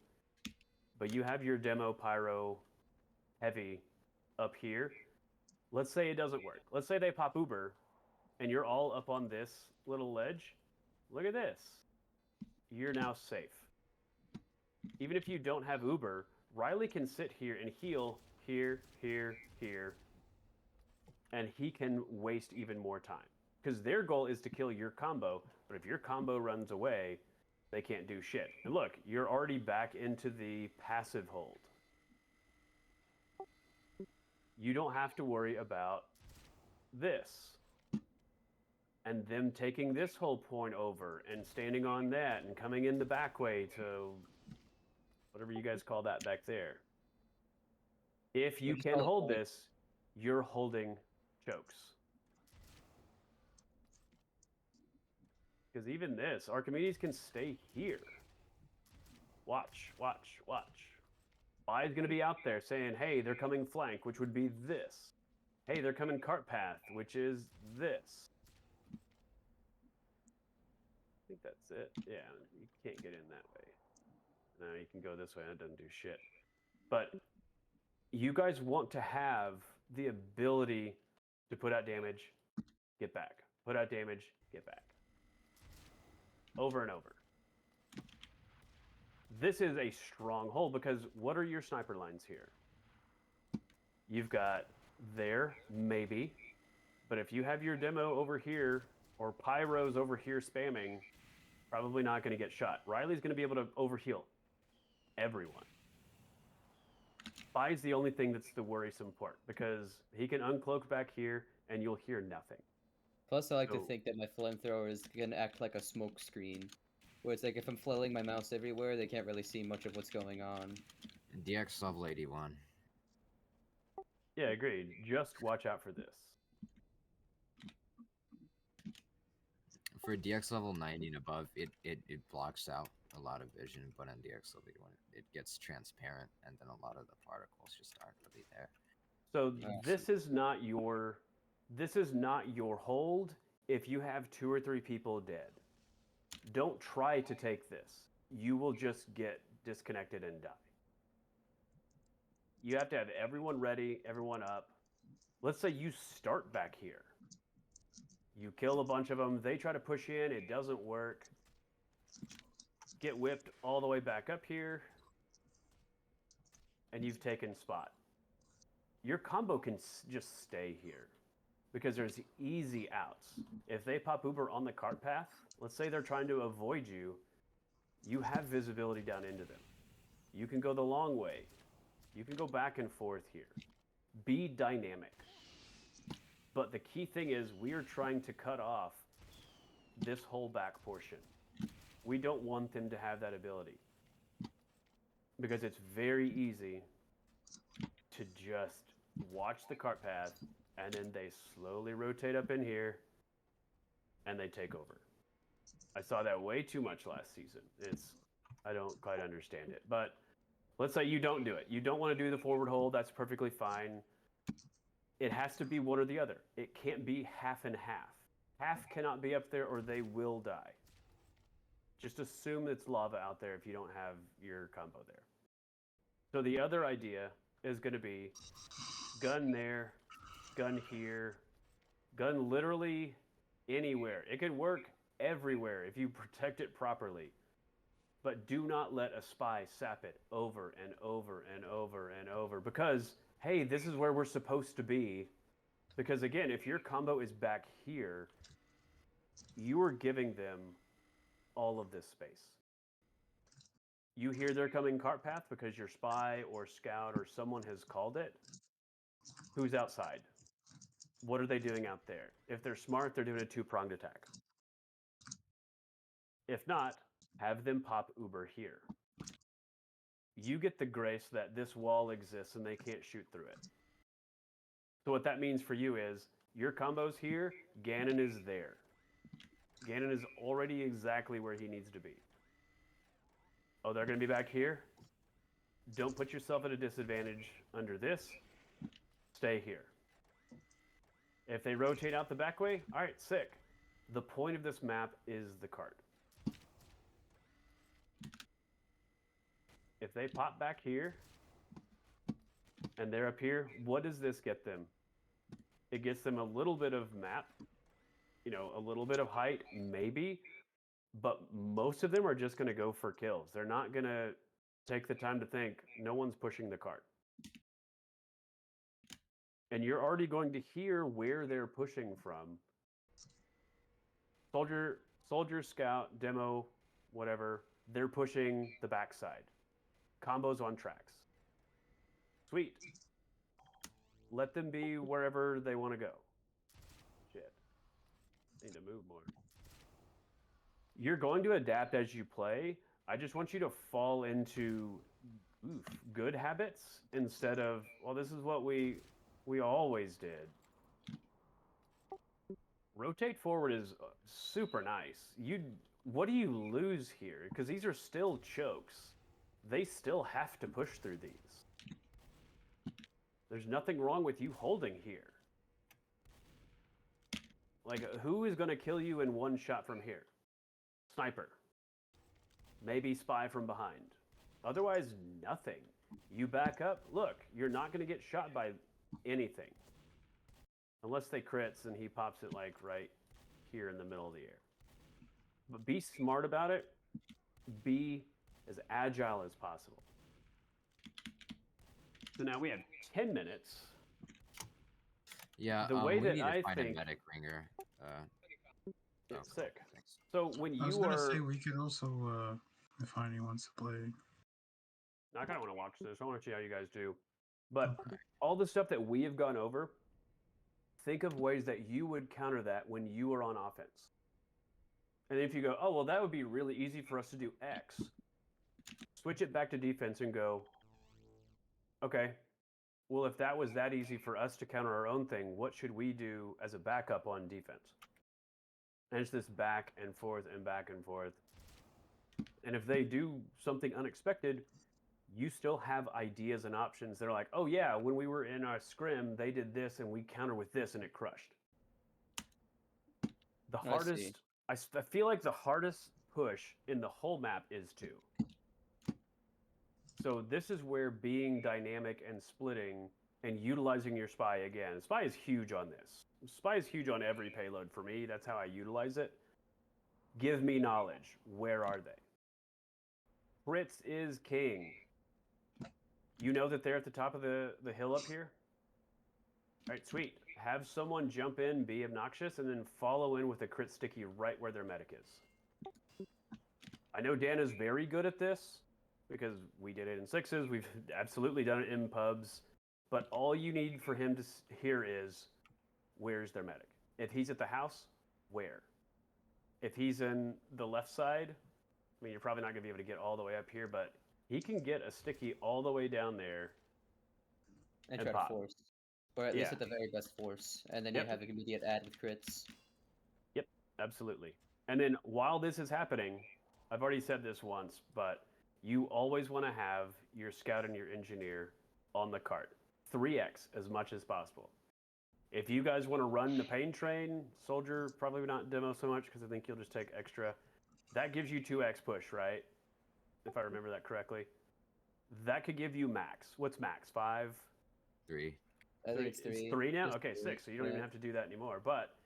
but you have your demo Pyro Heavy up here, let's say it doesn't work. Let's say they pop Uber and you're all up on this little ledge. Look at this. You're now safe. Even if you don't have Uber, Riley can sit here and heal here, here, here, and he can waste even more time. Because their goal is to kill your combo, but if your combo runs away, they can't do shit. And look, you're already back into the passive hold. You don't have to worry about this. And them taking this whole point over and standing on that and coming in the back way to whatever you guys call that back there. If you can hold this, you're holding chokes. Because even this, Archimedes can stay here. Watch, watch, watch. Spy's going to be out there saying, hey, they're coming flank, which would be this. Hey, they're coming cart path, which is this. I think that's it. Yeah, you can't get in that way. No, you can go this way and it doesn't do shit. But you guys want to have the ability to put out damage, get back. Put out damage, get back. Over and over. This is a strong hold because what are your sniper lines here? You've got there, maybe. But if you have your demo over here or Pyro's over here spamming, probably not going to get shot. Riley's going to be able to overheal everyone. Spy's the only thing that's the worrisome part because he can uncloak back here and you'll hear nothing. Plus, I like to think that my flamethrower is going to act like a smoke screen. Where it's like if I'm flailing my mouse everywhere, they can't really see much of what's going on. DX level 81. Yeah, agreed. Just watch out for this. For DX level 90 and above, it blocks out a lot of vision, but on DX level 1, it gets transparent, and then a lot of the particles just aren't really there. So this is not your hold if you have 2 or 3 people dead. Don't try to take this. You will just get disconnected and die. You have to have everyone ready, everyone up. Let's say you start back here. You kill a bunch of them. They try to push in. It doesn't work. Get whipped all the way back up here. And you've taken spot. Your combo can just stay here because there's easy outs. If they pop Uber on the cart path, let's say they're trying to avoid you, you have visibility down into them. You can go the long way. You can go back and forth here. Be dynamic. But the key thing is we are trying to cut off this whole back portion. We don't want them to have that ability because it's very easy to just watch the cart path and then they slowly rotate up in here and they take over. I saw that way too much last season. I don't quite understand it. But let's say you don't do it. You don't want to do the forward hold. That's perfectly fine. It has to be one or the other. It can't be half and half. Half cannot be up there or they will die. Just assume it's lava out there if you don't have your combo there. So the other idea is going to be gun there, gun here, gun literally anywhere. It can work everywhere if you protect it properly. But do not let a spy sap it over and over and over and over because, hey, this is where we're supposed to be. Because again, if your combo is back here, you are giving them all of this space. You hear they're coming cart path because your spy or scout or someone has called it. Who's outside? What are they doing out there? If they're smart, they're doing a 2-pronged attack. If not, have them pop Uber here. You get the grace that this wall exists and they can't shoot through it. So what that means for you is your combo's here, Ganon is there. Ganon is already exactly where he needs to be. Oh, they're going to be back here? Don't put yourself at a disadvantage under this. Stay here. If they rotate out the back way, all right, sick. The point of this map is the cart. If they pop back here and they're up here, what does this get them? It gets them a little bit of map, a little bit of height, maybe, but most of them are just going to go for kills. They're not going to take the time to think, no one's pushing the cart. And you're already going to hear where they're pushing from. Soldier, scout, demo, whatever, they're pushing the backside. Combos on tracks. Sweet. Let them be wherever they want to go. Shit. Need to move more. You're going to adapt as you play. I just want you to fall into good habits instead of, well, this is what we always did. Rotate forward is super nice. What do you lose here? Because these are still chokes. They still have to push through these. There's nothing wrong with you holding here. Like, who is going to kill you in one shot from here? Sniper. Maybe spy from behind. Otherwise, nothing. You back up. Look, you're not going to get shot by anything. Unless they crits and he pops it like right here in the middle of the air. But be smart about it. Be as agile as possible. So now we have 10 minutes. Yeah, the way we that need to I find think a medic ringer. it's cool, sick. thanks. So when I was you gonna are, say we could also, if Heine wants to play. I kind of want to watch this. I want to see how you guys do. But Okay. all the stuff that we have gone over, think of ways that you would counter that when you are on offense. And if you go, oh, well, that would be really easy for us to do X, switch it back to defense and go, okay, well, if that was that easy for us to counter our own thing, what should we do as a backup on defense? And it's this back and forth and back and forth. And if they do something unexpected, you still have ideas and options that are like, oh yeah, when we were in our scrim, they did this and we counter with this and it crushed. The I hardest, see. I feel like the hardest push in the whole map is 2. So this is where being dynamic and splitting and utilizing your spy again. Spy is huge on this. Spy is huge on every payload for me. That's how I utilize it. Give me knowledge. Where are they? Fritz is king. You know that they're at the top of the hill up here? All right, sweet. Have someone jump in, be obnoxious, and then follow in with a crit sticky right where their medic is. I know Dan is very good at this because we did it in 6s. We've absolutely done it in pubs. But all you need for him to hear is, where's their medic? If he's at the house, where? If he's in the left side, I mean, you're probably not going to be able to get all the way up here, but he can get a sticky all the way down there. And And try pop. to force. Or at least Yeah. at the very best force. And then Yep. you have an immediate add with crits. Yep, absolutely. And then while this is happening, I've already said this once, but you always want to have your scout and your engineer on the cart. 3x as much as possible. If you guys want to run the pain train, soldier, probably not demo so much because I think you'll just take extra. That gives you 2x push, right? If I remember that correctly. That could give you max. What's max? 5? 3. I think it's 3. It's 3 now? Just Okay, 3. 6. So you don't Yeah. even have to do that anymore. But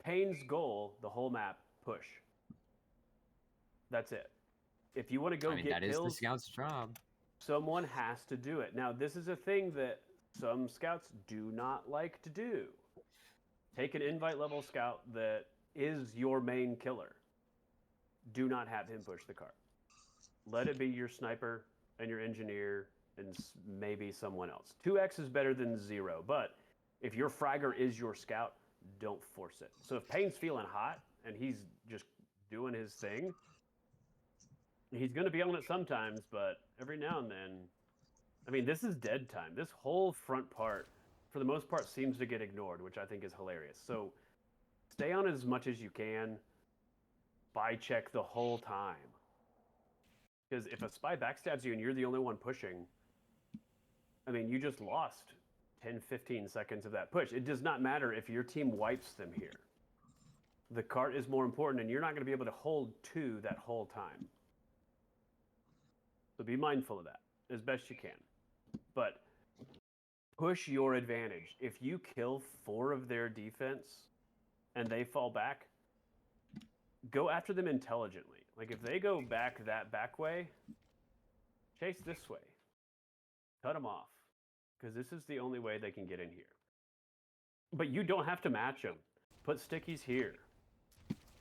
Pain's goal, the whole map, push. That's it. If you want to go I mean, get that is the kills, scout's job. someone has to do it. Now, this is a thing that some scouts do not like to do. Take an invite level scout that is your main killer. Do not have him push the cart. Let it be your sniper and your engineer and maybe someone else. 2x is better than 0, but if your fragger is your scout, don't force it. So if Payne's feeling hot and he's just doing his thing, he's going to be on it sometimes, but every now and then, I mean, this is dead time. This whole front part, for the most part, seems to get ignored, which I think is hilarious. So stay on as much as you can. Spy check the whole time. Because if a spy backstabs you and you're the only one pushing, I mean, you just lost 10, 15 seconds of that push. It does not matter if your team wipes them here. The cart is more important, and you're not going to be able to hold 2 that whole time. So be mindful of that as best you can. But push your advantage. If you kill 4 of their defense and they fall back, go after them intelligently. Like if they go back that back way, chase this way. Cut them off. Because this is the only way they can get in here. But you don't have to match them. Put stickies here.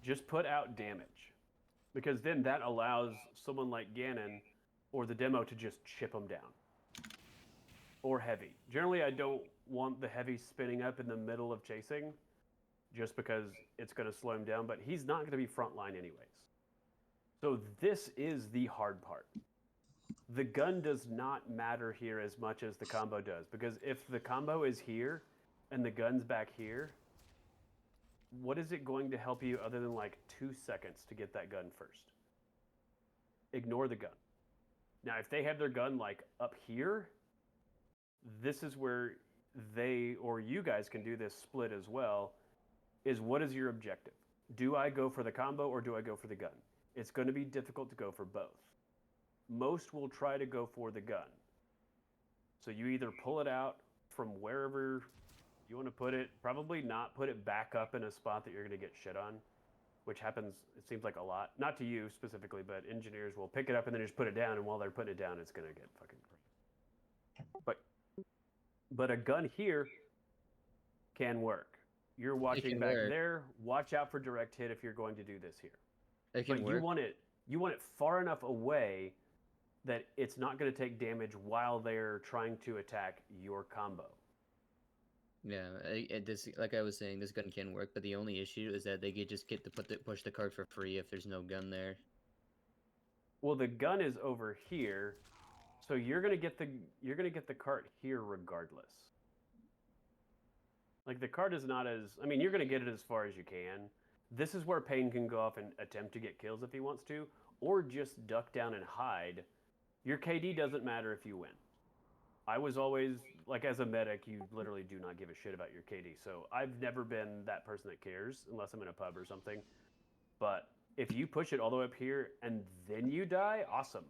Just put out damage. Because then that allows someone like Ganon or the demo to just chip them down. Or heavy. Generally, I don't want the heavy spinning up in the middle of chasing just because it's going to slow him down, but he's not going to be frontline anyways. So this is the hard part. The gun does not matter here as much as the combo does, because if the combo is here and the gun's back here, what is it going to help you other than like 2 seconds to get that gun first? Ignore the gun. Now, if they have their gun like up here, this is where they or you guys can do this split as well, is what is your objective? Do I go for the combo or do I go for the gun? It's going to be difficult to go for both. Most will try to go for the gun. So you either pull it out from wherever you want to put it, probably not put it back up in a spot that you're going to get shit on, which happens, it seems like a lot. Not to you specifically, but engineers will pick it up and then just put it down, and while they're putting it down, it's going to get fucking crazy. But a gun here can work. You're watching back there. Watch out for direct hit if you're going to do this here. It can But work. you want it far enough away that it's not going to take damage while they're trying to attack your combo. Yeah, this, like I was saying, this gun can work, but the only issue is that they could just get to push the card for free if there's no gun there. Well, the gun is over here, so you're gonna get the cart here regardless. Like the cart is not as, I mean, you're gonna get it as far as you can. This is where Payne can go off and attempt to get kills if he wants to, or just duck down and hide. Your KD doesn't matter if you win. I was always, like, as a medic, you literally do not give a shit about your KD. So I've never been that person that cares, unless I'm in a pub or something. But if you push it all the way up here and then you die, awesome.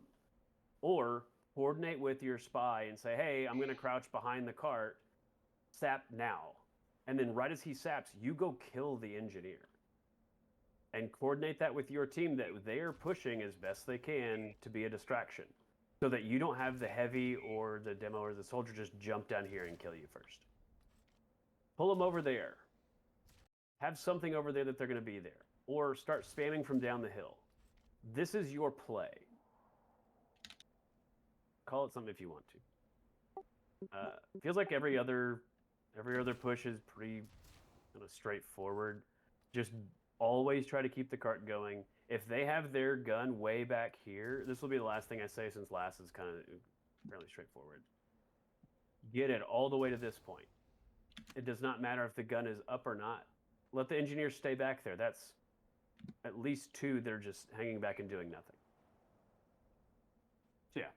Or coordinate with your spy and say, hey, I'm going to crouch behind the cart, sap now. And then right as he saps, you go kill the engineer. And coordinate that with your team that they're pushing as best they can to be a distraction. So that you don't have the heavy or the demo or the soldier just jump down here and kill you first. Pull them over there. Have something over there that they're going to be there. Or start spamming from down the hill. This is your play. Call it something if you want to. Feels like every other push is pretty kind of straightforward. Just always try to keep the cart going. If they have their gun way back here, this will be the last thing I say since last is kind of fairly straightforward. Get it all the way to this point. It does not matter if the gun is up or not. Let the engineers stay back there. That's at least 2 that are just hanging back and doing nothing. So yeah.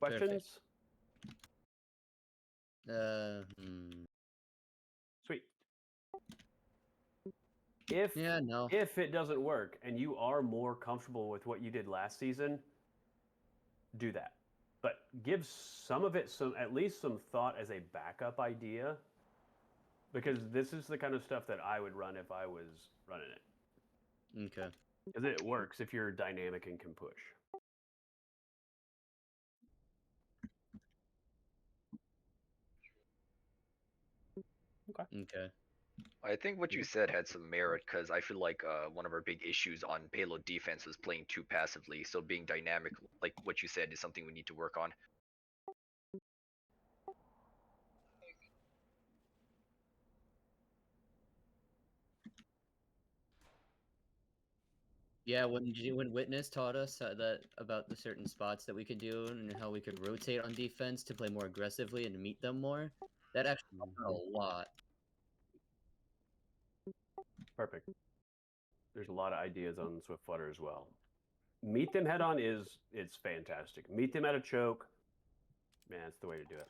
Questions? Sweet. If it doesn't work and you are more comfortable with what you did last season, do that. But give some of it at least some thought as a backup idea, because this is the kind of stuff that I would run if I was running it. Okay. Because it works if you're dynamic and can push. Okay. I think what you said had some merit, because I feel like one of our big issues on payload defense was playing too passively. So being dynamic, like what you said, is something we need to work on. Yeah, when Witness taught us that about the certain spots that we could do and how we could rotate on defense to play more aggressively and meet them more, that actually helped a lot. Perfect. There's a lot of ideas on Swiftwater as well. Meet them head on it's fantastic. Meet them at a choke. Man, that's the way to do it.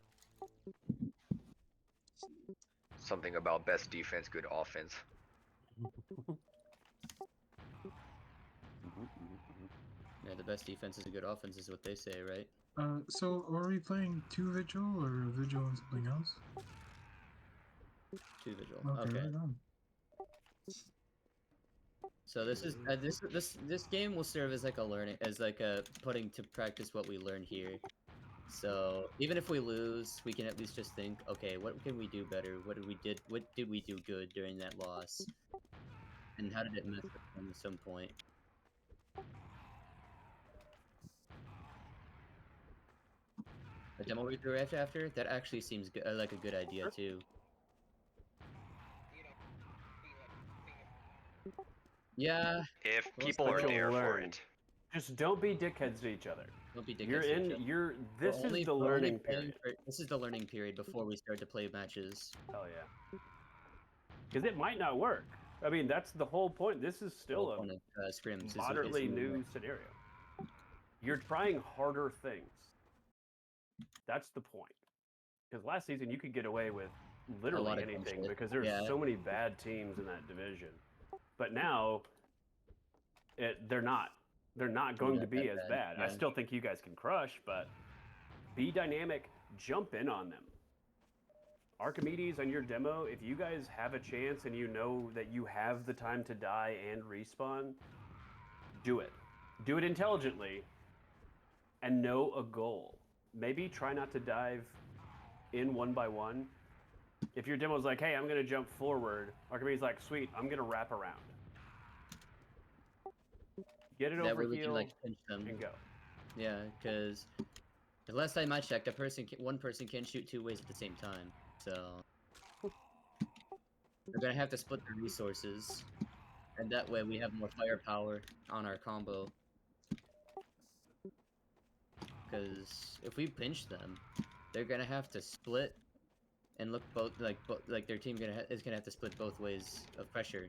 Something about best defense, good offense. Yeah, the best defense is a good offense is what they say, right? So are we playing 2 vigil or vigil and something else? 2 vigil. Okay. Okay. Right on. So this is this game will serve as like a learning, as like a putting to practice what we learned here. So even if we lose, we can at least just think, okay, what can we do better? What did we do good during that loss? And how did it mess up at some point? A demo redirect after? That actually seems good, like a good idea too. Yeah. If people are there for it. Just don't be dickheads to each other. Don't be dickheads. This is the learning period. This is the learning period before we start to play matches. Hell yeah. Because it might not work. I mean, that's the whole point. This is still a scrims, moderately new scenario. You're trying harder things. That's the point. Because last season you could get away with literally anything because there's so many bad teams in that division. But now, they're not going to be as bad. I still think you guys can crush, but be dynamic. Jump in on them. Archimedes on your demo, if you guys have a chance and you know that you have the time to die and respawn, do it. Do it intelligently and know a goal. Maybe try not to dive in one by one. If your demo's like, hey, I'm going to jump forward, Archimedes like, sweet, I'm going to wrap around. Get it over we heel can, like, pinch them and go. Yeah, because the last time I checked, one person can shoot 2 ways at the same time. So we're gonna have to split the resources, and that way we have more firepower on our combo. Because if we pinch them, they're gonna have to split and look both like their team is gonna have to split both ways of pressure.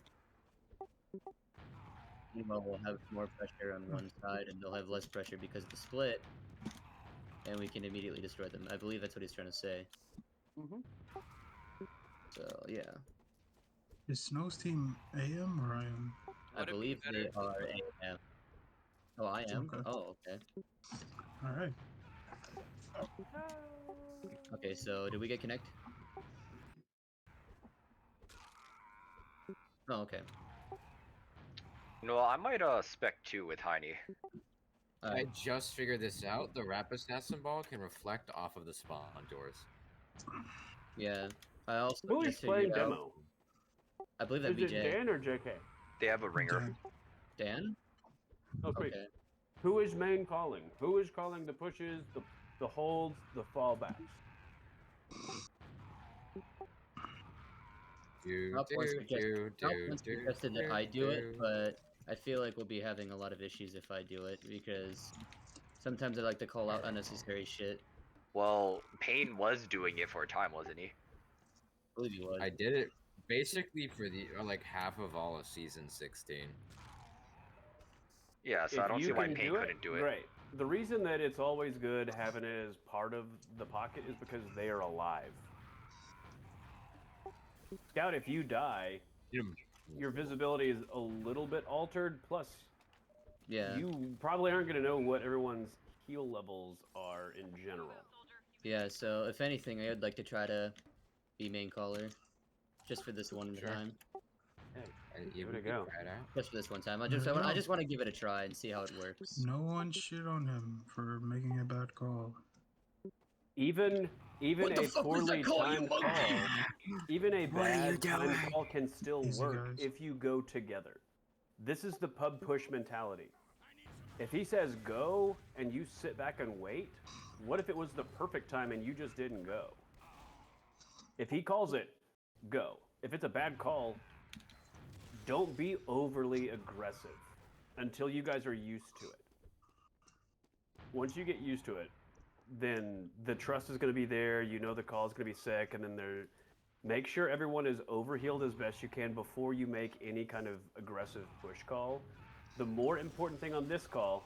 Meanwhile, we'll have more pressure on one side, and they'll have less pressure because of the split, and we can immediately destroy them. I believe that's what he's trying to say. Mm-hmm. So yeah, Is Snow's team AM or IM? I Would it be believe they better- are AM. Oh, I am. Okay. Oh, okay. All right. Okay, so did we get connect? Oh, okay. No, I might spec 2 with Heine. I just figured this out. The Rap Assassin ball can reflect off of the spawn doors. Yeah. I also Who is just figured playing out. demo? I believe that'd Is be it Jay. Dan or JK? They have a ringer. Dan. Dan? Oh, sweet. Okay. Who is main calling? Who is calling the pushes, the holds, the fallbacks? Top one suggested that I do it, but I feel like we'll be having a lot of issues if I do it because sometimes I like to call out unnecessary shit. Well, Payne was doing it for a time, wasn't he? I believe he was. I did it basically for the like half of all of season 16. Yeah, so I If don't you see why can Payne do it, couldn't do it. great. The reason that it's always good having it as part of the pocket is because they are alive. Scout, if you die, your visibility is a little bit altered. Plus, Yeah. you probably aren't going to know what everyone's heal levels are in general. Yeah, so if anything, I would like to try to be main caller. Just for this one Sure. time. Hey, Give give it a go. Try it out. Just for this one time. I There just you I go. just want to give it a try and see how it works. No one shit on him for making a bad call. Even What the a fuck was that poorly call, you timed monkey? call, even a What are you bad timed doing? call can still Easy, work guys. if you go together. This is the pub push mentality. If he says go and you sit back and wait, what if it was the perfect time and you just didn't go? If he calls it, go. If it's a bad call, don't be overly aggressive until you guys are used to it. Once you get used to it, then the trust is going to be there. You know the call is going to be sick, and then make sure everyone is overhealed as best you can before you make any kind of aggressive push call. The more important thing on this call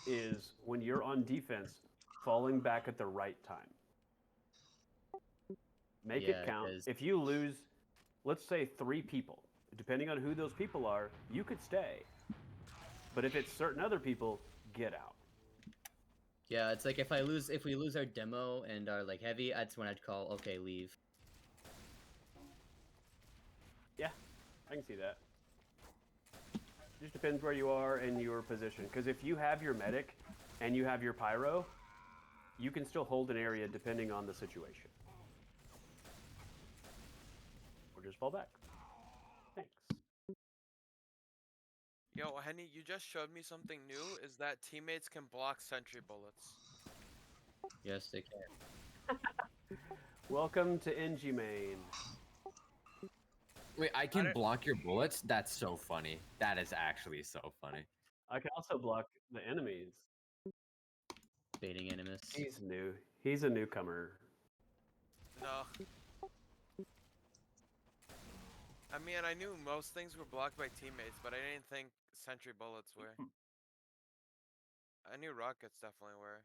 is when you're on defense, falling back at the right time. Make it count. If you lose, let's say 3 people, depending on who those people are, you could stay. But if it's certain other people, get out. Yeah, it's like if we lose our demo and our like heavy, that's when I'd call, okay, leave. Yeah, I can see that. Just depends where you are in your position. Because if you have your medic and you have your pyro, you can still hold an area depending on the situation. Or just fall back. Thanks. Yo, Henny, you just showed me something new. Is that teammates can block sentry bullets? Yes, they can. Welcome to NG Main. Wait, I can block your bullets? That's so funny. That is actually so funny. I can also block the enemies. Baiting enemies. He's new. He's a newcomer. No. I mean, I knew most things were blocked by teammates, but I didn't think sentry bullets were. I knew rockets definitely were.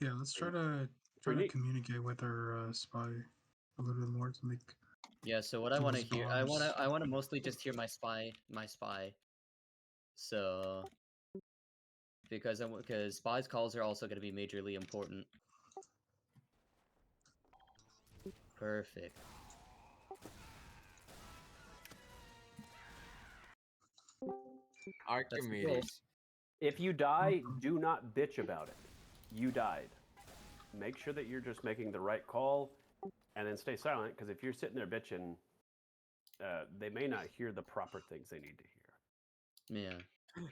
Yeah, let's try to communicate with our spy a little bit more to make. Yeah, so what I want to hear, I want to mostly just hear my spy. So, because spies calls are also going to be majorly important. Perfect. Archimedes. If you die, do not bitch about it. You died. Make sure that you're just making the right call, and then stay silent. Because if you're sitting there bitching, they may not hear the proper things they need to hear. Yeah.